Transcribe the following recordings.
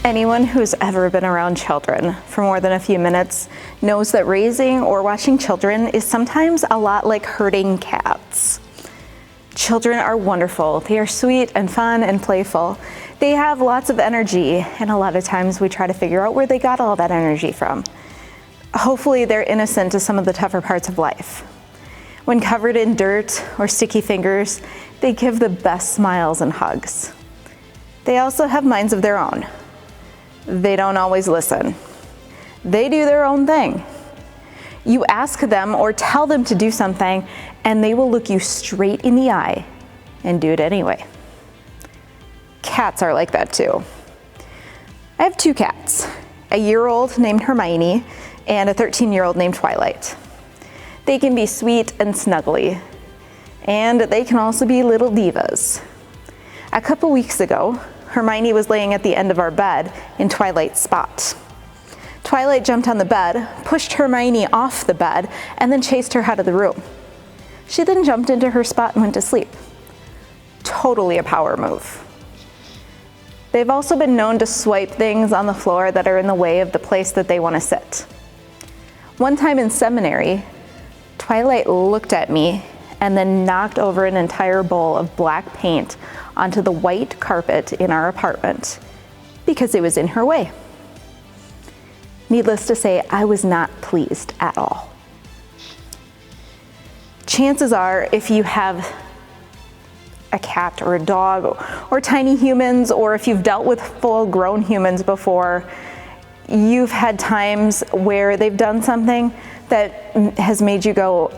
Anyone who's ever been around children for more than a few minutes knows that raising or watching children is sometimes a lot like herding cats. Children are wonderful. They are sweet and fun and playful. They have lots of energy, and a lot of times we try to figure out where they got all that energy from. Hopefully they're innocent to some of the tougher parts of life. When covered in dirt or sticky fingers, they give the best smiles and hugs. They also have minds of their own. They don't always listen. They do their own thing. You ask them or tell them to do something, and they will look you straight in the eye and do it anyway. Cats are like that too. I have two cats, a year-old named Hermione and a 13-year-old named Twilight. They can be sweet and snuggly, and they can also be little divas. A couple weeks ago, Hermione was laying at the end of our bed in Twilight's spot. Twilight jumped on the bed, pushed Hermione off the bed, and then chased her out of the room. She then jumped into her spot and went to sleep. Totally a power move. They've also been known to swipe things on the floor that are in the way of the place that they want to sit. One time in seminary, Twilight looked at me and then knocked over an entire bowl of black paint onto the white carpet in our apartment because it was in her way. Needless to say, I was not pleased at all. Chances are, if you have a cat or a dog or tiny humans, or if you've dealt with full-grown humans before, you've had times where they've done something that has made you go,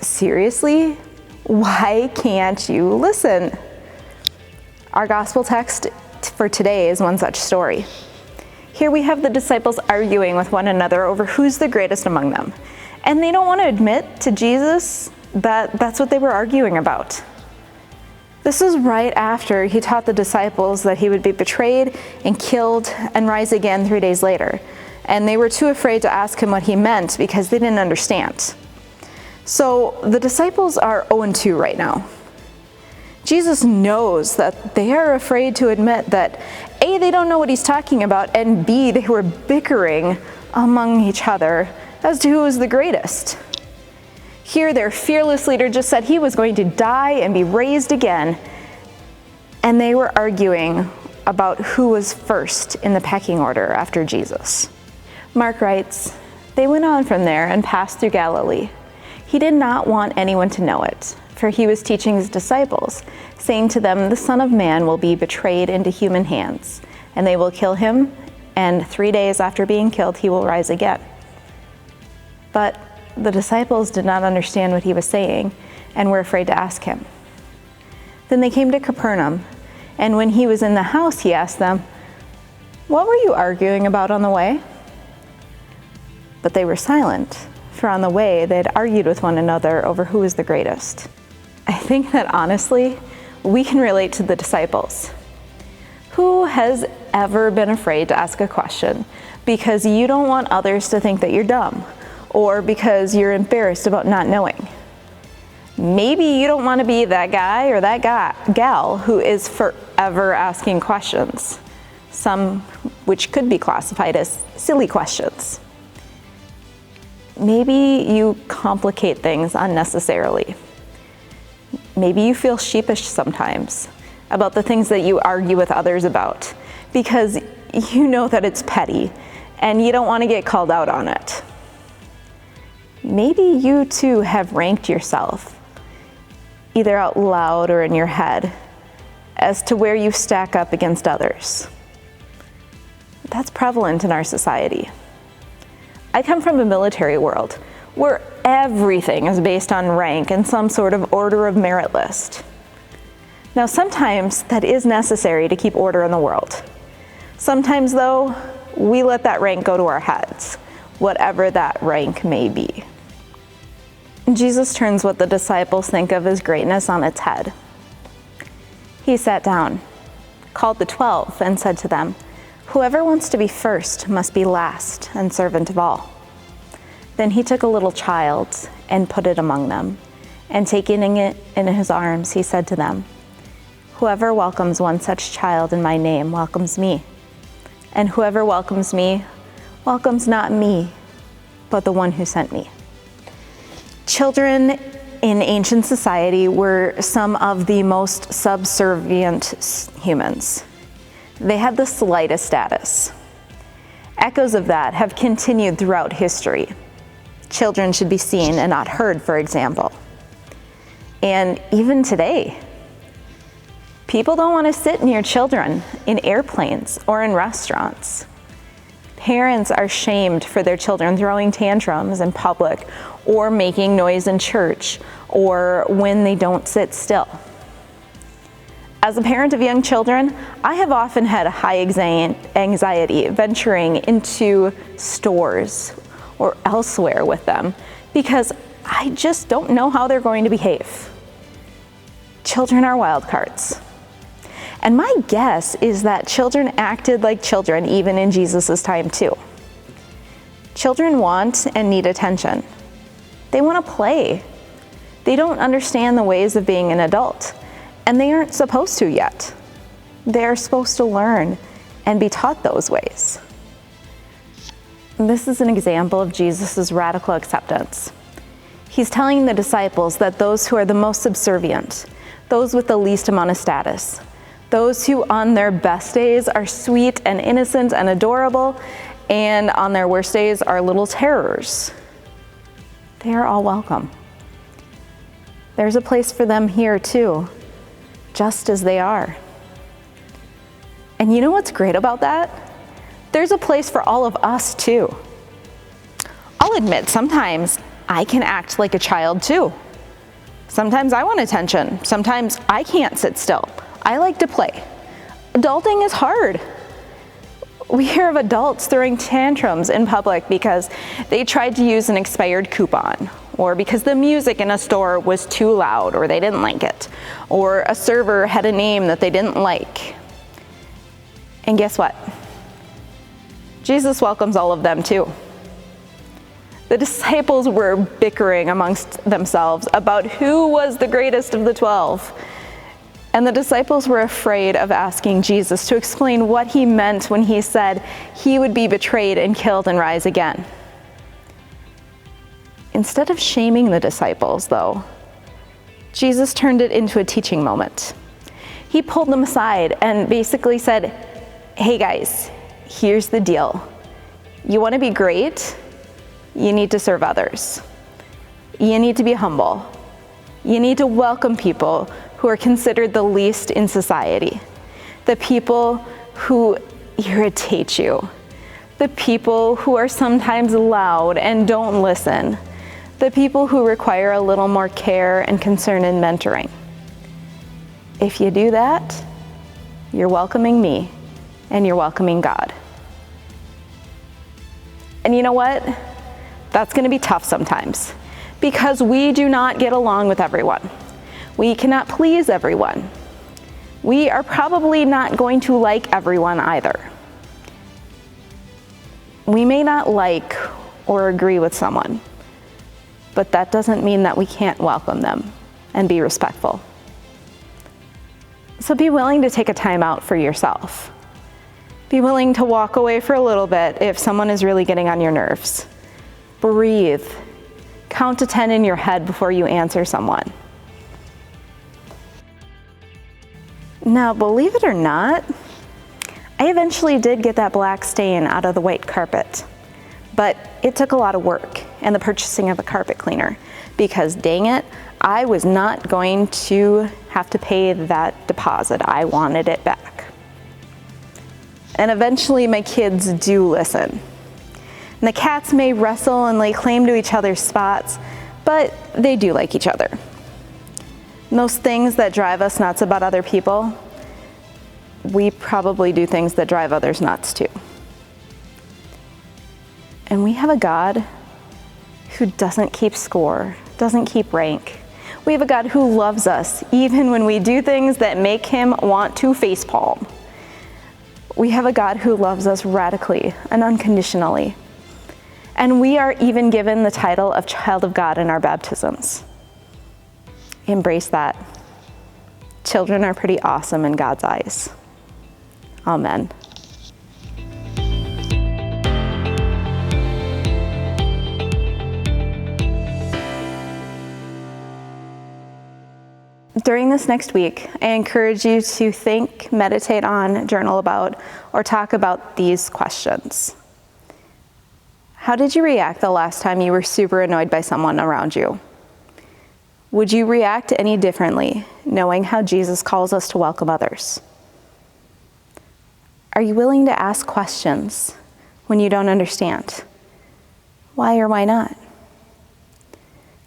seriously? Why can't you listen? Our gospel text for today is one such story. Here we have the disciples arguing with one another over who's the greatest among them. And they don't want to admit to Jesus that that's what they were arguing about. This is right after he taught the disciples that he would be betrayed and killed and rise again 3 days later. And they were too afraid to ask him what he meant because they didn't understand. So the disciples are 0-2 right now. Jesus knows that they are afraid to admit that A, they don't know what he's talking about, and B, they were bickering among each other as to who was the greatest. Here, their fearless leader just said he was going to die and be raised again, and they were arguing about who was first in the pecking order after Jesus. Mark writes, "They went on from there and passed through Galilee. He did not want anyone to know it, for he was teaching his disciples, saying to them, 'The Son of Man will be betrayed into human hands, and they will kill him, and 3 days after being killed, he will rise again.' But the disciples did not understand what he was saying and were afraid to ask him. Then they came to Capernaum, and when he was in the house, he asked them, 'What were you arguing about on the way?' But they were silent, for on the way they had argued with one another over who was the greatest." I think that honestly, we can relate to the disciples. Who has ever been afraid to ask a question because you don't want others to think that you're dumb, or because you're embarrassed about not knowing? Maybe you don't want to be that guy or that gal who is forever asking questions, some which could be classified as silly questions. Maybe you complicate things unnecessarily. Maybe you feel sheepish sometimes about the things that you argue with others about because you know that it's petty and you don't want to get called out on it. Maybe you too have ranked yourself, either out loud or in your head, as to where you stack up against others. That's prevalent in our society. I come from a military world where everything is based on rank and some sort of order of merit list. Now, sometimes that is necessary to keep order in the world. Sometimes, though, we let that rank go to our heads, whatever that rank may be. Jesus turns what the disciples think of as greatness on its head. He sat down, called the 12, and said to them, "Whoever wants to be first must be last and servant of all." Then he took a little child and put it among them, and taking it in his arms, he said to them, "Whoever welcomes one such child in my name welcomes me. And whoever welcomes me welcomes not me, but the one who sent me. Children in ancient society were some of the most subservient humans. They had the slightest status. Echoes of that have continued throughout history. Children should be seen and not heard, for example. And even today, people don't want to sit near children in airplanes or in restaurants. Parents are shamed for their children throwing tantrums in public or making noise in church or when they don't sit still. As a parent of young children, I have often had a high anxiety venturing into stores or elsewhere with them because I just don't know how they're going to behave. Children are wild cards. And my guess is that children acted like children even in Jesus' time too. Children want and need attention. They want to play. They don't understand the ways of being an adult, and they aren't supposed to yet. They're supposed to learn and be taught those ways. This is an example of Jesus' radical acceptance. He's telling the disciples that those who are the most subservient, those with the least amount of status, those who on their best days are sweet and innocent and adorable, and on their worst days are little terrors, they are all welcome. There's a place for them here too, just as they are. And you know what's great about that? There's a place for all of us too. I'll admit, sometimes I can act like a child too. Sometimes I want attention. Sometimes I can't sit still. I like to play. Adulting is hard. We hear of adults throwing tantrums in public because they tried to use an expired coupon, or because the music in a store was too loud or they didn't like it, or a server had a name that they didn't like. And guess what? Jesus welcomes all of them too. The disciples were bickering amongst themselves about who was the greatest of the 12. And the disciples were afraid of asking Jesus to explain what he meant when he said he would be betrayed and killed and rise again. Instead of shaming the disciples, though, Jesus turned it into a teaching moment. He pulled them aside and basically said, "Hey guys, here's the deal. You want to be great? You need to serve others. You need to be humble. You need to welcome people who are considered the least in society, the people who irritate you, the people who are sometimes loud and don't listen, the people who require a little more care and concern and mentoring. If you do that, you're welcoming me and you're welcoming God." And you know what? That's going to be tough sometimes because we do not get along with everyone. We cannot please everyone. We are probably not going to like everyone either. We may not like or agree with someone, but that doesn't mean that we can't welcome them and be respectful. So be willing to take a time out for yourself. Be willing to walk away for a little bit if someone is really getting on your nerves. Breathe. Count to 10 in your head before you answer someone. Now, believe it or not, I eventually did get that black stain out of the white carpet, but it took a lot of work and the purchasing of a carpet cleaner because, dang it, I was not going to have to pay that deposit. I wanted it back. And eventually my kids do listen. And the cats may wrestle and lay claim to each other's spots, but they do like each other. And those things that drive us nuts about other people, we probably do things that drive others nuts too. And we have a God who doesn't keep score, doesn't keep rank. We have a God who loves us even when we do things that make him want to facepalm. We have a God who loves us radically and unconditionally. And we are even given the title of Child of God in our baptisms. Embrace that. Children are pretty awesome in God's eyes. Amen. During this next week, I encourage you to think, meditate on, journal about, or talk about these questions. How did you react the last time you were super annoyed by someone around you? Would you react any differently, knowing how Jesus calls us to welcome others? Are you willing to ask questions when you don't understand? Why or why not?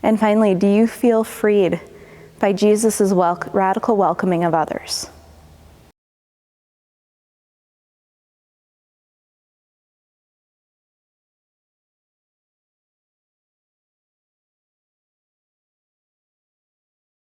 And finally, do you feel freed by Jesus' radical welcoming of others?